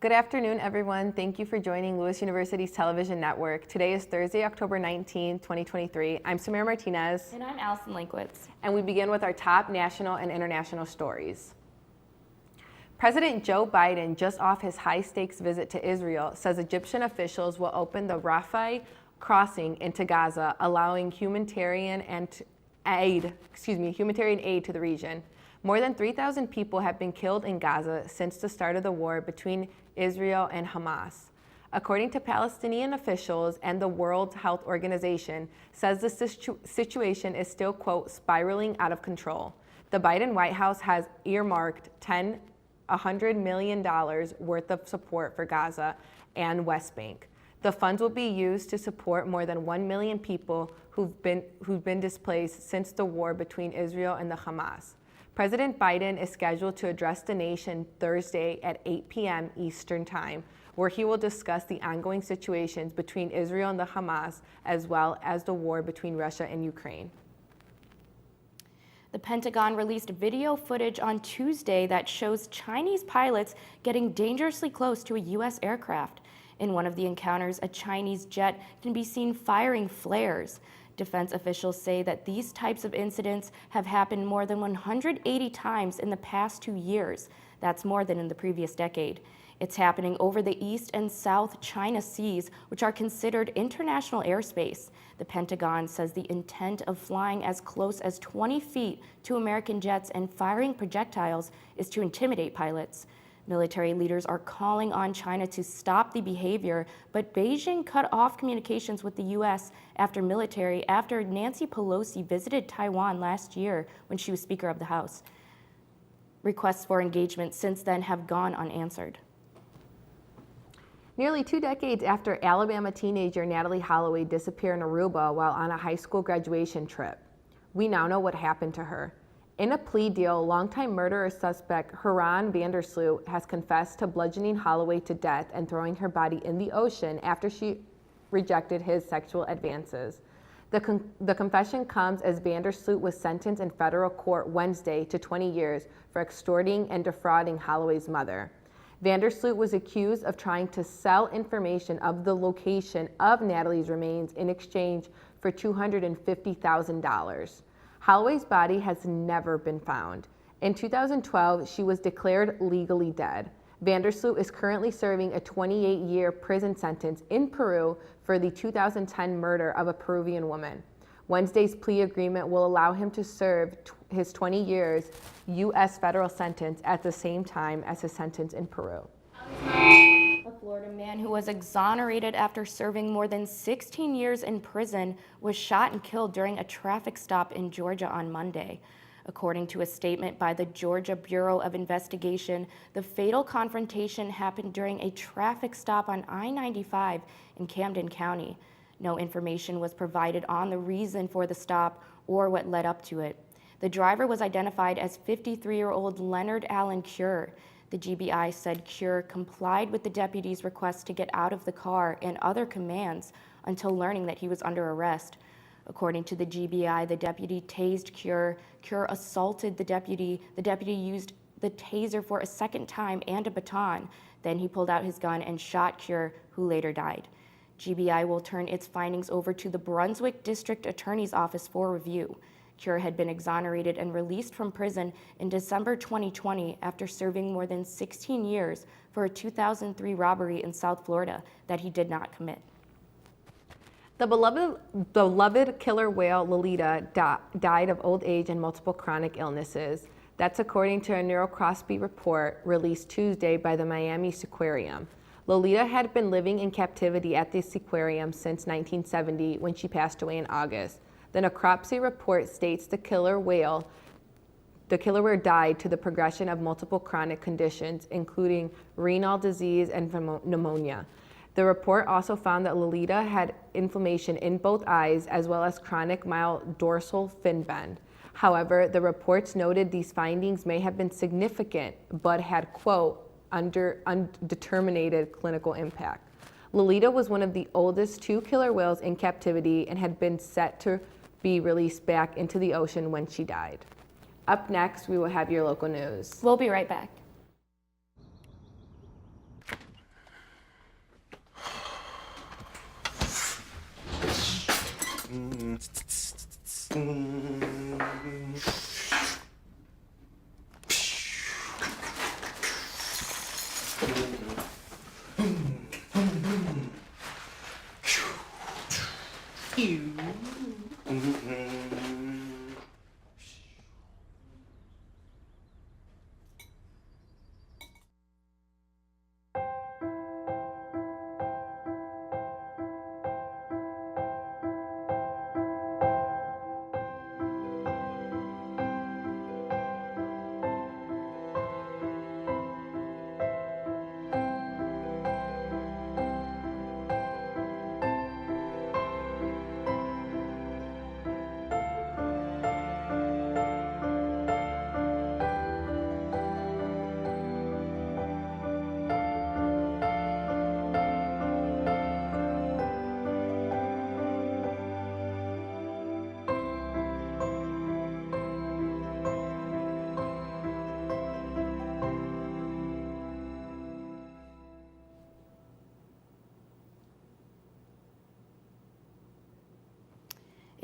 Good afternoon, everyone. Thank you for joining Lewis University's television network. Today is Thursday, October 19, 2023. I'm Samira Martinez. And I'm Allison Linkwitz. And we begin with our top national and international stories. President Joe Biden, just off his high-stakes visit to Israel, says Egyptian officials will open the Rafah crossing into Gaza, allowing humanitarian aid to the region. More than 3,000 people have been killed in Gaza since the start of the war between Israel and Hamas. According to Palestinian officials, and the World Health Organization says the situation is still, quote, spiraling out of control. The Biden White House has earmarked $100 million worth of support for Gaza and West Bank. The funds will be used to support more than 1 million people who've been displaced since the war between Israel and the Hamas. President Biden is scheduled to address the nation Thursday at 8 p.m. Eastern Time, where he will discuss the ongoing situations between Israel and the Hamas, as well as the war between Russia and Ukraine. The Pentagon released video footage on Tuesday that shows Chinese pilots getting dangerously close to a U.S. aircraft. In one of the encounters, a Chinese jet can be seen firing flares. Defense officials say that these types of incidents have happened more than 180 times in the past 2 years. That's more than in the previous decade. It's happening over the East and South China Seas, which are considered international airspace. The Pentagon says the intent of flying as close as 20 feet to American jets and firing projectiles is to intimidate pilots. Military leaders are calling on China to stop the behavior, but Beijing cut off communications with the U.S. after Nancy Pelosi visited Taiwan last year when she was Speaker of the House. Requests for engagement since then have gone unanswered. Nearly 2 decades after Alabama teenager Natalee Holloway disappeared in Aruba while on a high school graduation trip, we now know what happened to her. In a plea deal, longtime murderer suspect Haran Vandersloot has confessed to bludgeoning Holloway to death and throwing her body in the ocean after she rejected his sexual advances. The confession comes as Vandersloot was sentenced in federal court Wednesday to 20 years for extorting and defrauding Holloway's mother. Vandersloot was accused of trying to sell information of the location of Natalee's remains in exchange for $250,000. Holloway's body has never been found. In 2012, she was declared legally dead. Vandersloot is currently serving a 28-year prison sentence in Peru for the 2010 murder of a Peruvian woman. Wednesday's plea agreement will allow him to serve his 20 years U.S. federal sentence at the same time as his sentence in Peru. A Florida man who was exonerated after serving more than 16 years in prison was shot and killed during a traffic stop in Georgia on Monday. According to a statement by the Georgia Bureau of Investigation, the fatal confrontation happened during a traffic stop on I-95 in Camden County. No information was provided on the reason for the stop or what led up to it. The driver was identified as 53-year-old Leonard Allen Cure. The GBI said Cure complied with the deputy's request to get out of the car and other commands until learning that he was under arrest. According to the GBI, the deputy tased Cure. Cure assaulted the deputy. The deputy used the taser for a second time and a baton. Then he pulled out his gun and shot Cure, who later died. GBI will turn its findings over to the Brunswick District Attorney's Office for review. Cure had been exonerated and released from prison in December 2020 after serving more than 16 years for a 2003 robbery in South Florida that he did not commit. The beloved killer whale Lolita died of old age and multiple chronic illnesses. That's according to a Neurocrosby report released Tuesday by the Miami Seaquarium. Lolita had been living in captivity at the aquarium since 1970 when she passed away in August. The necropsy report states the killer whale died to the progression of multiple chronic conditions, including renal disease and pneumonia. The report also found that Lolita had inflammation in both eyes as well as chronic mild dorsal fin bend. However, the reports noted these findings may have been significant but had, quote, undetermined clinical impact. Lolita was one of the oldest 2 killer whales in captivity and had been set to be released back into the ocean when she died. Up next, we will have your local news. We'll be right back.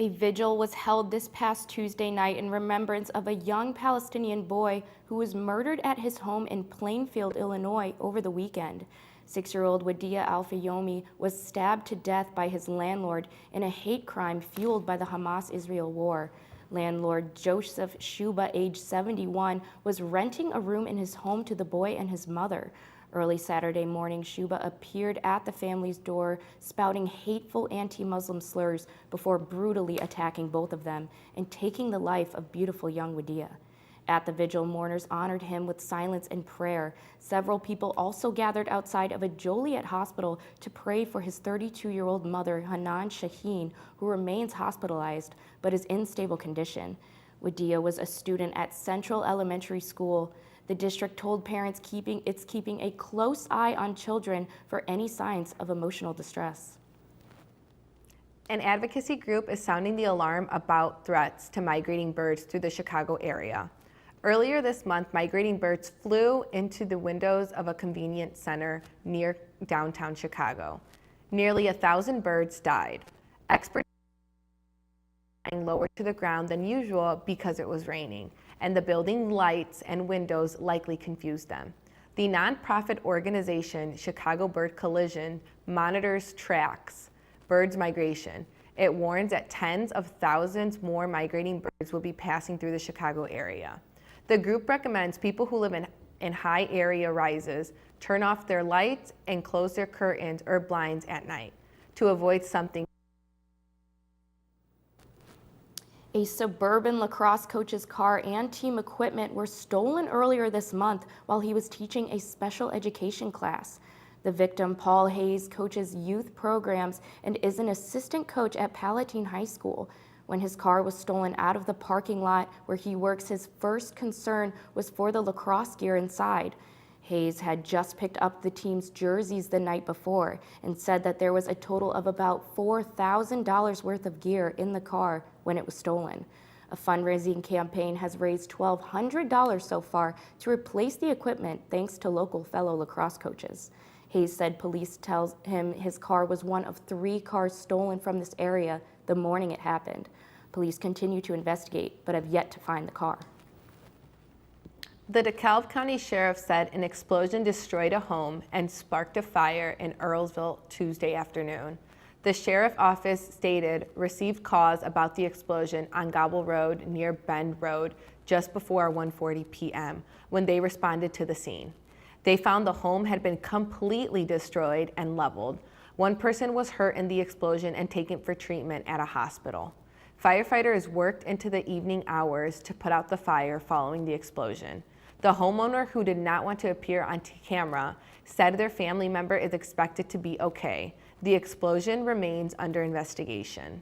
A vigil was held this past Tuesday night in remembrance of a young Palestinian boy who was murdered at his home in Plainfield, Illinois over the weekend. 6-year-old Wadea Al-Fayoumi was stabbed to death by his landlord in a hate crime fueled by the Hamas-Israel war. Landlord Joseph Shuba, age 71, was renting a room in his home to the boy and his mother. Early Saturday morning, Shuba appeared at the family's door, spouting hateful anti-Muslim slurs before brutally attacking both of them and taking the life of beautiful young Wadea. At the vigil, mourners honored him with silence and prayer. Several people also gathered outside of a Joliet hospital to pray for his 32-year-old mother, Hanan Shaheen, who remains hospitalized but is in stable condition. Wadea was a student at Central Elementary School. The district told parents it's keeping a close eye on children for any signs of emotional distress. An advocacy group is sounding the alarm about threats to migrating birds through the Chicago area. Earlier this month, migrating birds flew into the windows of a convenience center near downtown Chicago. Nearly 1,000 birds died. Experts are lower to the ground than usual because it was raining, and the building lights and windows likely confused them. The nonprofit organization Chicago Bird Collision tracks birds migration. It warns that tens of thousands more migrating birds will be passing through the Chicago area. The group recommends people who live in high area rises turn off their lights and close their curtains or blinds at night to avoid something. A suburban lacrosse coach's car and team equipment were stolen earlier this month while he was teaching a special education class. The victim, Paul Hayes, coaches youth programs and is an assistant coach at Palatine High School. When his car was stolen out of the parking lot where he works, his first concern was for the lacrosse gear inside. Hayes had just picked up the team's jerseys the night before and said that there was a total of about $4,000 worth of gear in the car when it was stolen. A fundraising campaign has raised $1,200 so far to replace the equipment thanks to local fellow lacrosse coaches. Hayes said police tells him his car was one of 3 cars stolen from this area the morning it happened. Police continue to investigate, but have yet to find the car. The DeKalb County Sheriff said an explosion destroyed a home and sparked a fire in Earlsville Tuesday afternoon. The sheriff office stated received calls about the explosion on Gobble Road near Bend Road just before 1:40 p.m. when they responded to the scene. They found the home had been completely destroyed and leveled. One person was hurt in the explosion and taken for treatment at a hospital. Firefighters worked into the evening hours to put out the fire following the explosion. The homeowner, who did not want to appear on camera, said their family member is expected to be okay. The explosion remains under investigation.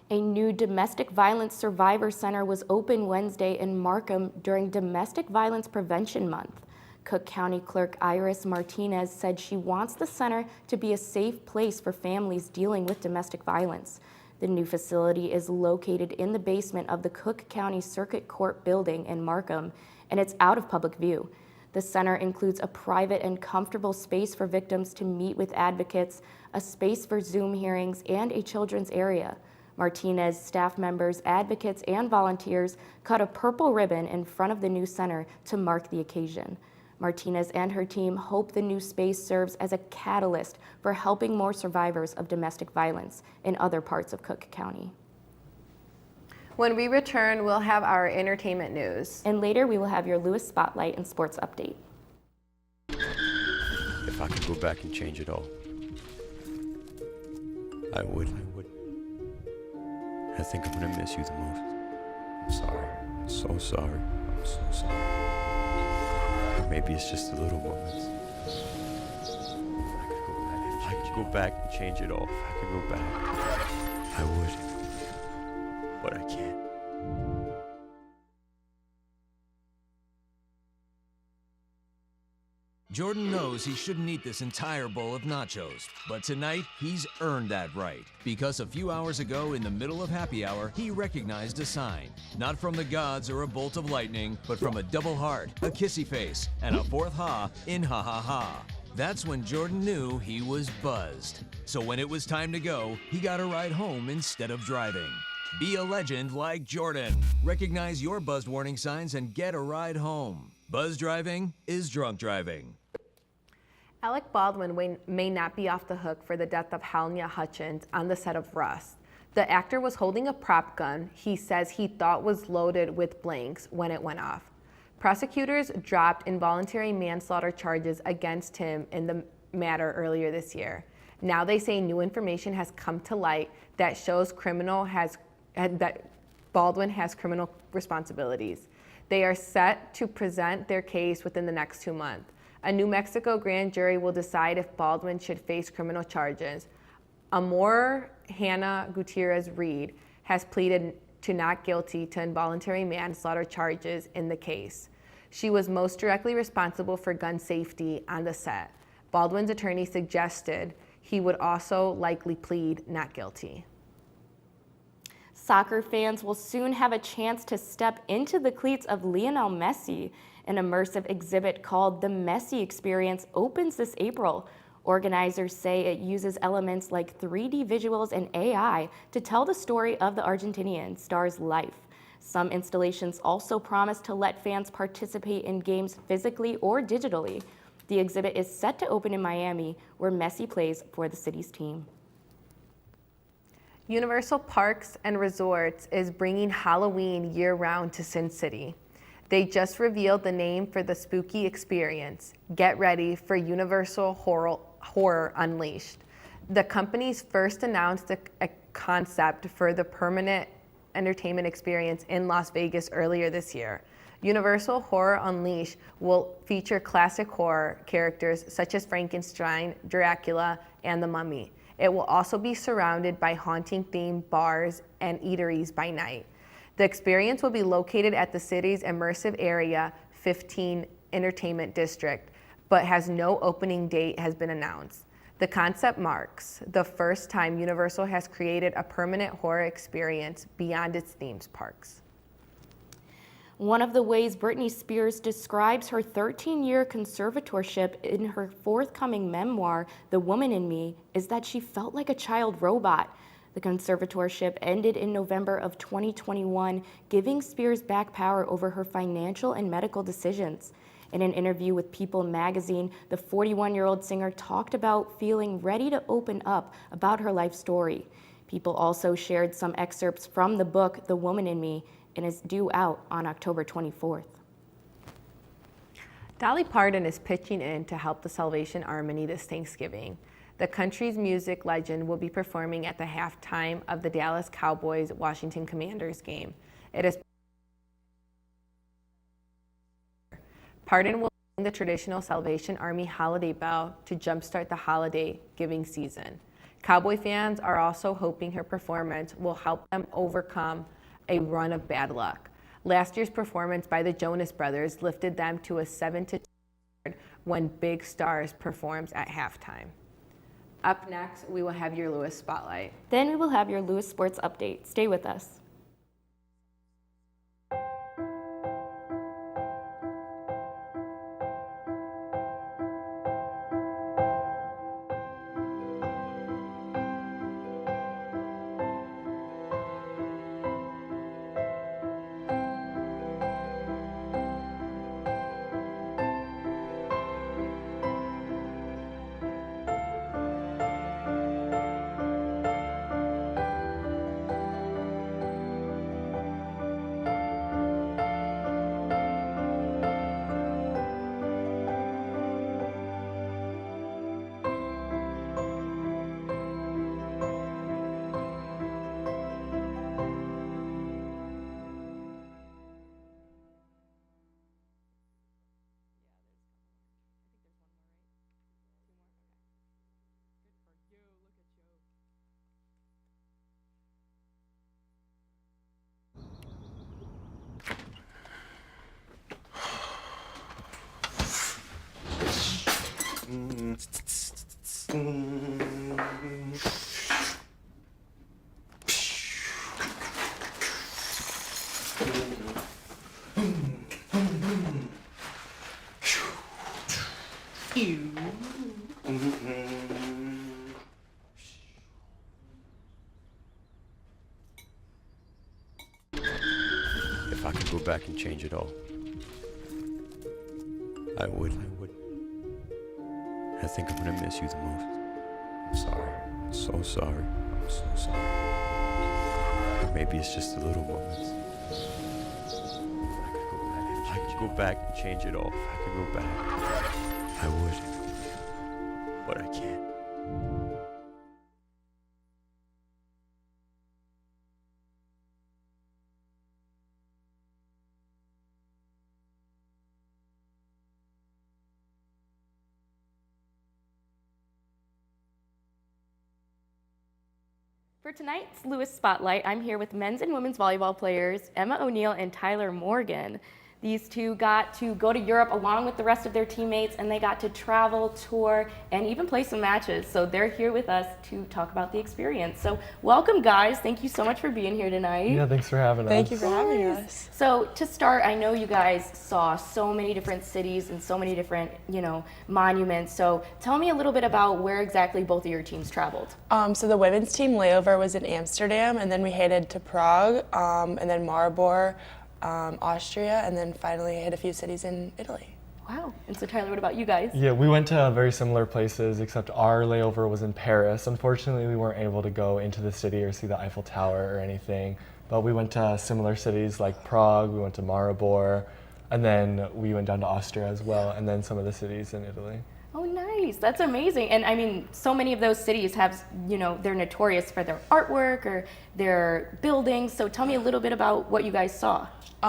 A new domestic violence survivor center was opened Wednesday in Markham during Domestic Violence Prevention Month. Cook County Clerk Iris Martinez said she wants the center to be a safe place for families dealing with domestic violence. The new facility is located in the basement of the Cook County Circuit Court building in Markham, and it's out of public view. The center includes a private and comfortable space for victims to meet with advocates, a space for Zoom hearings, and a children's area. Martinez, staff members, advocates, and volunteers cut a purple ribbon in front of the new center to mark the occasion. Martinez and her team hope the new space serves as a catalyst for helping more survivors of domestic violence in other parts of Cook County. When we return, we'll have our entertainment news. And later, we will have your Lewis Spotlight and Sports Update. If I could go back and change it all, I would. I think I'm gonna miss you the most. I'm sorry. I'm so sorry. I'm so sorry. Or maybe it's just the little moments. If I could go back and change it all. If I could go back, I would. But I can't. Jordan knows he shouldn't eat this entire bowl of nachos, but tonight he's earned that right. Because a few hours ago, in the middle of happy hour, he recognized a sign. Not from the gods or a bolt of lightning, but from a double heart, a kissy face, and a fourth ha in ha ha ha. That's when Jordan knew he was buzzed. So when it was time to go, he got a ride home instead of driving. Be a legend like Jordan. Recognize your buzzed warning signs and get a ride home. Buzz driving is drunk driving. Alec Baldwin may not be off the hook for the death of Halyna Hutchins on the set of Rust. The actor was holding a prop gun he says he thought was loaded with blanks when it went off. Prosecutors dropped involuntary manslaughter charges against him in the matter earlier this year. Now they say new information has come to light that shows that Baldwin has criminal responsibilities. They are set to present their case within the next 2 months. A New Mexico grand jury will decide if Baldwin should face criminal charges. Amor Hannah Gutierrez Reed has pleaded to not guilty to involuntary manslaughter charges in the case. She was most directly responsible for gun safety on the set. Baldwin's attorney suggested he would also likely plead not guilty. Soccer fans will soon have a chance to step into the cleats of Lionel Messi. An immersive exhibit called The Messi Experience opens this April. Organizers say it uses elements like 3D visuals and AI to tell the story of the Argentinian star's life. Some installations also promise to let fans participate in games physically or digitally. The exhibit is set to open in Miami, where Messi plays for the city's team. Universal Parks and Resorts is bringing Halloween year-round to Sin City. They just revealed the name for the spooky experience. Get ready for Universal Horror Unleashed. The company's first announced a concept for the permanent entertainment experience in Las Vegas earlier this year. Universal Horror Unleashed will feature classic horror characters such as Frankenstein, Dracula, and the Mummy. It will also be surrounded by haunting-themed bars and eateries by night. The experience will be located at the city's immersive Area 15 Entertainment District, but has no opening date has been announced. The concept marks the first time Universal has created a permanent horror experience beyond its theme parks. One of the ways Britney Spears describes her 13-year conservatorship in her forthcoming memoir, The Woman in Me, is that she felt like a child robot. The conservatorship ended in November of 2021, giving Spears back power over her financial and medical decisions. In an interview with People magazine, the 41-year-old singer talked about feeling ready to open up about her life story. People also shared some excerpts from the book, The Woman in Me, and is due out on October 24th. Dolly Parton is pitching in to help the Salvation Army this Thanksgiving. The country's music legend will be performing at the halftime of the Dallas Cowboys-Washington Commanders game. Parton will sing the traditional Salvation Army holiday bell to jumpstart the holiday giving season. Cowboy fans are also hoping her performance will help them overcome a run of bad luck. Last year's performance by the Jonas Brothers lifted them to a 7-2 when Big Stars performs at halftime. Up next, we will have your Lewis Spotlight. Then we will have your Lewis Sports Update. Stay with us. If I could go back and change it all, I would. I think I'm gonna miss you the most. I'm sorry. I'm so sorry. I'm so sorry. Maybe it's just the little moments. If I could go back and change it all, if I could go back, I would. But I can't. For tonight's Lewis Spotlight, I'm here with men's and women's volleyball players Emma O'Neill and Tyler Morgan. These two got to go to Europe along with the rest of their teammates, and they got to travel, tour, and even play some matches. So they're here with us to talk about the experience. So welcome, guys. Thank you so much for being here tonight. Yeah, thanks for having us. Thank you for having us. So to start, I know you guys saw so many different cities and so many different, monuments. So tell me a little bit about where exactly both of your teams traveled. So the women's team layover was in Amsterdam, and then we headed to Prague, and then Maribor, Austria, and then finally hit a few cities in Italy. Wow. And so Tyler, what about you guys? Yeah, we went to very similar places, except our layover was in Paris. Unfortunately, we weren't able to go into the city or see the Eiffel Tower or anything, but we went to similar cities like Prague, we went to Maribor, and then we went down to Austria as well, and then some of the cities in Italy. Oh, nice. That's amazing. And I mean, so many of those cities have, they're notorious for their artwork or their buildings. So tell me a little bit about what you guys saw.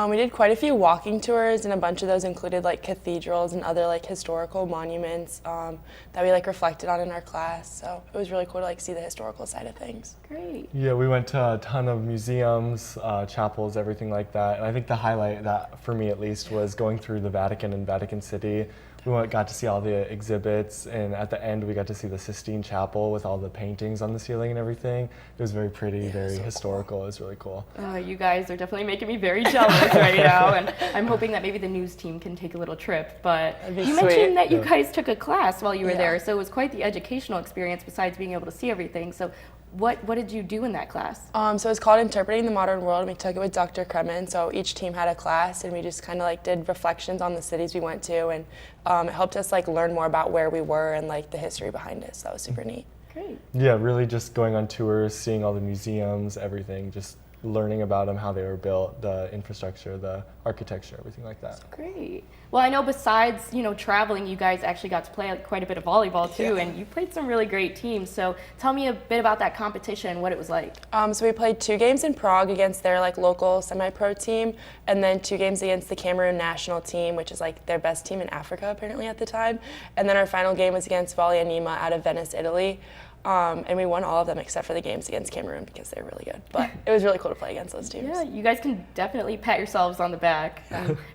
We did quite a few walking tours, and a bunch of those included like cathedrals and other like historical monuments that we like reflected on in our class. So it was really cool to like see the historical side of things. Great. Yeah, we went to a ton of museums, chapels, everything like that. And I think the highlight that, for me at least, was going through the Vatican and Vatican City. We got to see all the exhibits, and at the end we got to see the Sistine Chapel with all the paintings on the ceiling and everything. It was very pretty, very historical. It was really cool. You guys are definitely making me very jealous right now, and I'm hoping that maybe the news team can take a little trip. But you mentioned that you guys took a class while you were there, so it was quite the educational experience besides being able to see everything. So what did you do in that class? So it's called Interpreting the Modern World, and we took it with Dr. Kremen. So each team had a class, and we just kind of like did reflections on the cities we went to, and it helped us like learn more about where we were and like the history behind it. So that was super neat. Great. Yeah, really just going on tours, seeing all the museums, everything, just learning about them, how they were built, the infrastructure, the architecture, everything like that. Great. Well, I know besides, traveling, you guys actually got to play quite a bit of volleyball too, and you played some really great teams. So tell me a bit about that competition and what it was like. So we played 2 games in Prague against their like local semi-pro team, and then 2 games against the Cameroon national team, which is like their best team in Africa apparently at the time. And then our final game was against Valle Anima out of Venice, Italy. And we won all of them except for the games against Cameroon because they're really good. But it was really cool to play against those teams. Yeah, you guys can definitely pat yourselves on the back.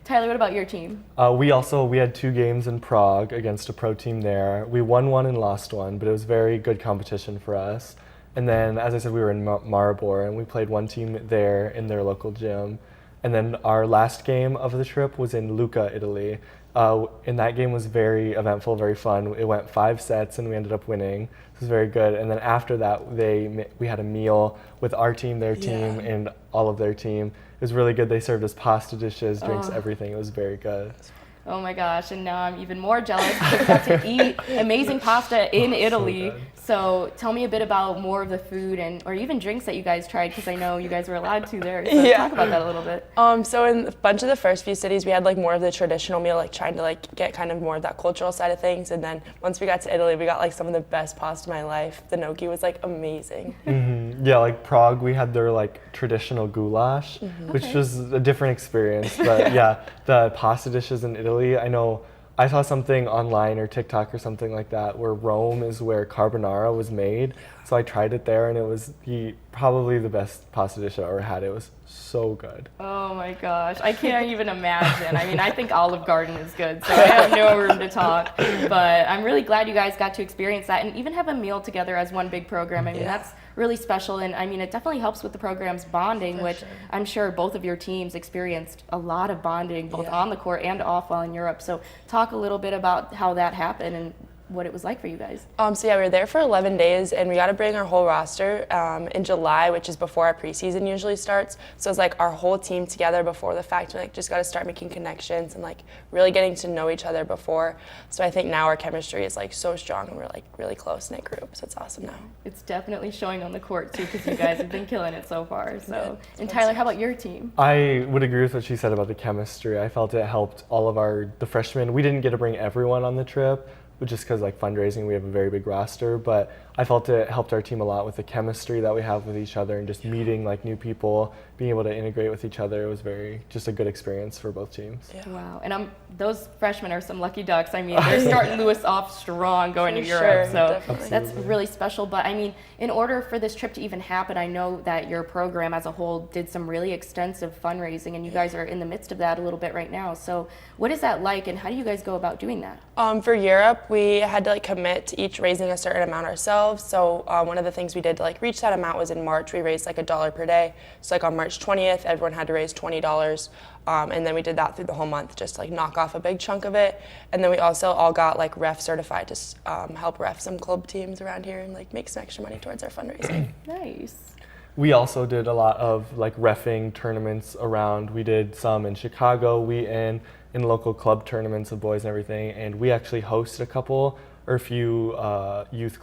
Tyler, what about your team? We had 2 games in Prague against a pro team there. We won one and lost one, but it was very good competition for us. And then, as I said, we were in Maribor, and we played one team there in their local gym. And then our last game of the trip was in Lucca, Italy. And that game was very eventful, very fun. It went 5 sets, and we ended up winning. It was very good. And then after that, we had a meal with our team, their team, and all of their team. It was really good. They served us pasta dishes, drinks, everything. It was very good. Oh my gosh, and now I'm even more jealous because I got to eat amazing pasta in Italy. So tell me a bit about more of the food or even drinks that you guys tried, because I know you guys were allowed to there. So talk about that a little bit. So in a bunch of the first few cities, we had like more of the traditional meal, like trying to like get kind of more of that cultural side of things. And then once we got to Italy, we got like some of the best pasta of my life. The gnocchi was like amazing. Yeah, like Prague, we had their like traditional goulash, which was a different experience. But yeah, the pasta dishes in Italy, I know I saw something online or TikTok or something like that where Rome is where carbonara was made. So I tried it there, and probably the best pasta dish I've ever had. It was so good. Oh my gosh, I can't even imagine. I mean, I think Olive Garden is good, so I have no room to talk. But I'm really glad you guys got to experience that and even have a meal together as one big program. I mean, that's really special, and I mean, it definitely helps with the program's bonding, which I'm sure both of your teams experienced a lot of bonding, both on the court and off while in Europe. So talk a little bit about how that happened and what it was like for you guys. So yeah, we were there for 11 days, and we got to bring our whole roster in July, which is before our preseason usually starts. So it's like our whole team together before the fact. We like just got to start making connections and like really getting to know each other before. So I think now our chemistry is like so strong, and we're like really close knit group. So it's awesome now. It's definitely showing on the court too, because you guys have been killing it so far. So, and Tyler, how about your team? I would agree with what she said about the chemistry. I felt it helped all of the freshmen. We didn't get to bring everyone on the trip, but just because like fundraising, we have a very big roster, but I felt it helped our team a lot with the chemistry that we have with each other and just meeting like new people, being able to integrate with each other. It was just a good experience for both teams. Yeah. Wow, and those freshmen are some lucky ducks. I mean, they're starting Lewis off strong going to For Europe, sure, so definitely. that's really special. But I mean, in order for this trip to even happen, I know that your program as a whole did some really extensive fundraising, and you guys are in the midst of that a little bit right now. So what is that like, and how do you guys go about doing that? For Europe, we had to like commit to each raising a certain amount ourselves. So one of the things we did to like reach that amount was in March. We raised like $1 per day. So like on March 20th, everyone had to raise $20. And then we did that through the whole month, just to like knock off a big chunk of it. And then we also all got like ref certified to help ref some club teams around here and like make some extra money towards our fundraising. Nice. We also did a lot of like reffing tournaments around. We did some in Chicago, in local club tournaments of boys and everything, and we actually hosted a few youth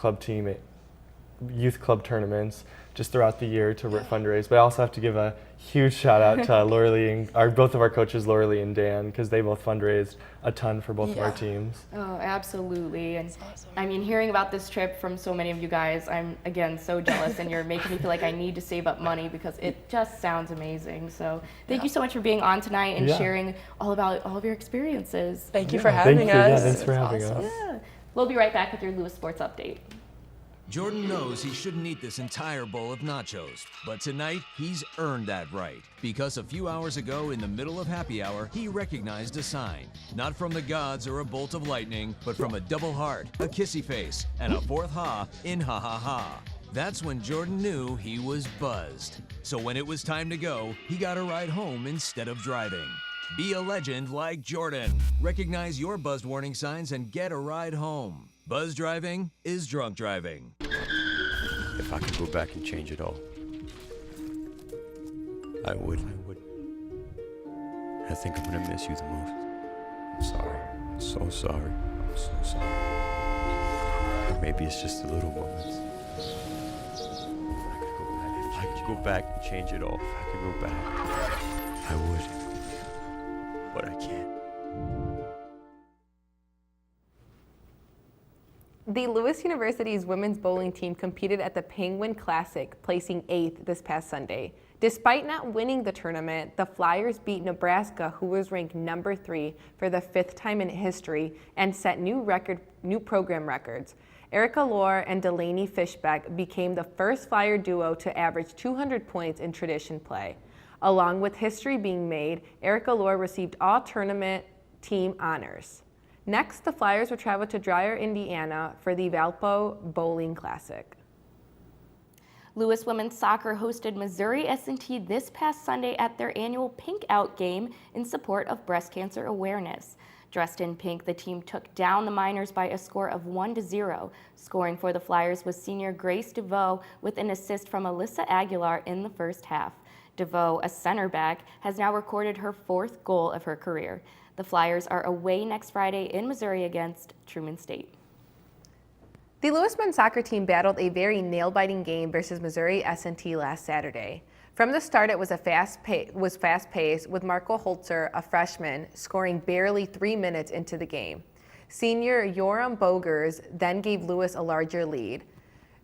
club tournaments just throughout the year to fundraise. But I also have to give a huge shout out to Lauralee and both of our coaches, Lauralee and Dan, because they both fundraised a ton for both of our teams. Oh, absolutely. And awesome. I mean, hearing about this trip from so many of you guys, I'm again so jealous, and you're making me feel like I need to save up money because it just sounds amazing. So thank you so much for being on tonight and sharing all about all of your experiences. Thank you for having us. Yeah, thanks for It's having awesome. us. Yeah. We'll be right back with your Lewis Sports Update. Jordan knows he shouldn't eat this entire bowl of nachos, but tonight he's earned that right because a few hours ago in the middle of happy hour, he recognized a sign, not from the gods or a bolt of lightning, but from a double heart, a kissy face, and a fourth ha in ha ha ha. That's when Jordan knew he was buzzed. So when it was time to go, he got a ride home instead of driving. Be a legend like Jordan. Recognize your buzzed warning signs and get a ride home. Buzz driving is drunk driving. If I could go back and change it all, I would. I think I'm gonna miss you the most. I'm sorry. I'm so sorry. I'm so sorry. Or maybe it's just the little moments. If I could go back and change it all. If I could go back, I would. But I can't. The Lewis University's women's bowling team competed at the Penguin Classic, placing 8th this past Sunday. Despite not winning the tournament, the Flyers beat Nebraska, who was ranked number 3 for the 5th time in history, and set new program records. Erica Lohr and Delaney Fishbeck became the first Flyer duo to average 200 points in tradition play. Along with history being made, Erica Lohr received all tournament team honors. Next, the Flyers will travel to Dreyer, Indiana for the Valpo Bowling Classic. Lewis women's soccer hosted Missouri S&T this past Sunday at their annual Pink Out game in support of breast cancer awareness. Dressed in pink, the team took down the Miners by a score of 1-0. Scoring for the Flyers was senior Grace DeVoe with an assist from Alyssa Aguilar in the first half. DeVoe, a center back, has now recorded her 4th goal of her career. The Flyers are away next Friday in Missouri against Truman State. The Lewis men's soccer team battled a very nail-biting game versus Missouri S&T last Saturday. From the start, it was fast-paced, with Marco Holzer, a freshman, scoring barely 3 minutes into the game. Senior Yoram Bogers then gave Lewis a larger lead.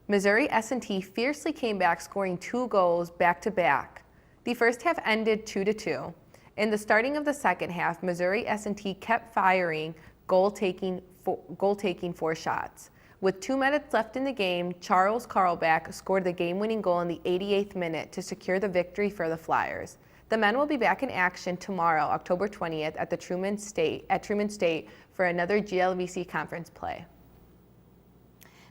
Missouri S&T fiercely came back, scoring 2 goals back-to-back. The first half ended 2-2. In the starting of the second half, Missouri S&T kept firing, goal-taking 4 shots. With 2 minutes left in the game, Charles Carlbach scored the game-winning goal in the 88th minute to secure the victory for the Flyers. The men will be back in action tomorrow, October 20th, at Truman State for another GLVC conference play.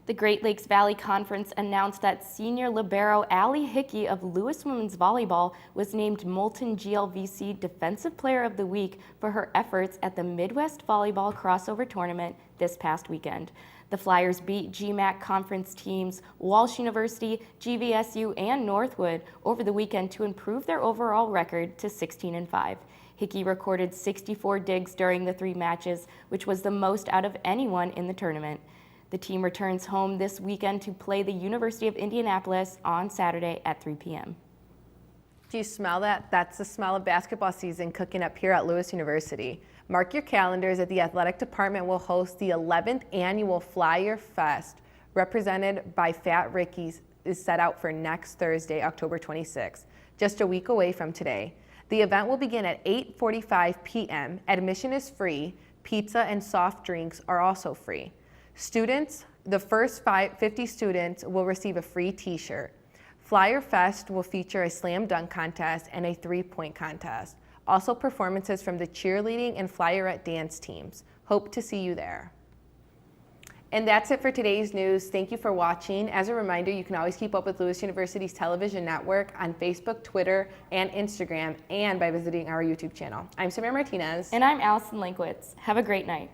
The Great Lakes Valley Conference announced that senior libero Allie Hickey of Lewis Women's Volleyball was named Moulton GLVC Defensive Player of the Week for her efforts at the Midwest Volleyball Crossover Tournament this past weekend. The Flyers beat GMAC conference teams Walsh University, GVSU, and Northwood over the weekend to improve their overall record to 16-5. Hickey recorded 64 digs during the 3 matches, which was the most out of anyone in the tournament. The team returns home this weekend to play the University of Indianapolis on Saturday at 3 p.m. Do you smell that? That's the smell of basketball season cooking up here at Lewis University. Mark your calendars that the athletic department will host the 11th annual Flyer Fest, represented by Fat Ricky's, is set out for next Thursday, October 26th, just a week away from today. The event will begin at 8:45 p.m. Admission is free. Pizza and soft drinks are also free. Students, the first 50 students will receive a free t-shirt. Flyer Fest will feature a slam dunk contest and a 3-point contest. Also performances from the cheerleading and Flyerette dance teams. Hope to see you there. And that's it for today's news. Thank you for watching. As a reminder, you can always keep up with Lewis University's television network on Facebook, Twitter, and Instagram, and by visiting our YouTube channel. I'm Samira Martinez. And I'm Allison Lankwitz. Have a great night.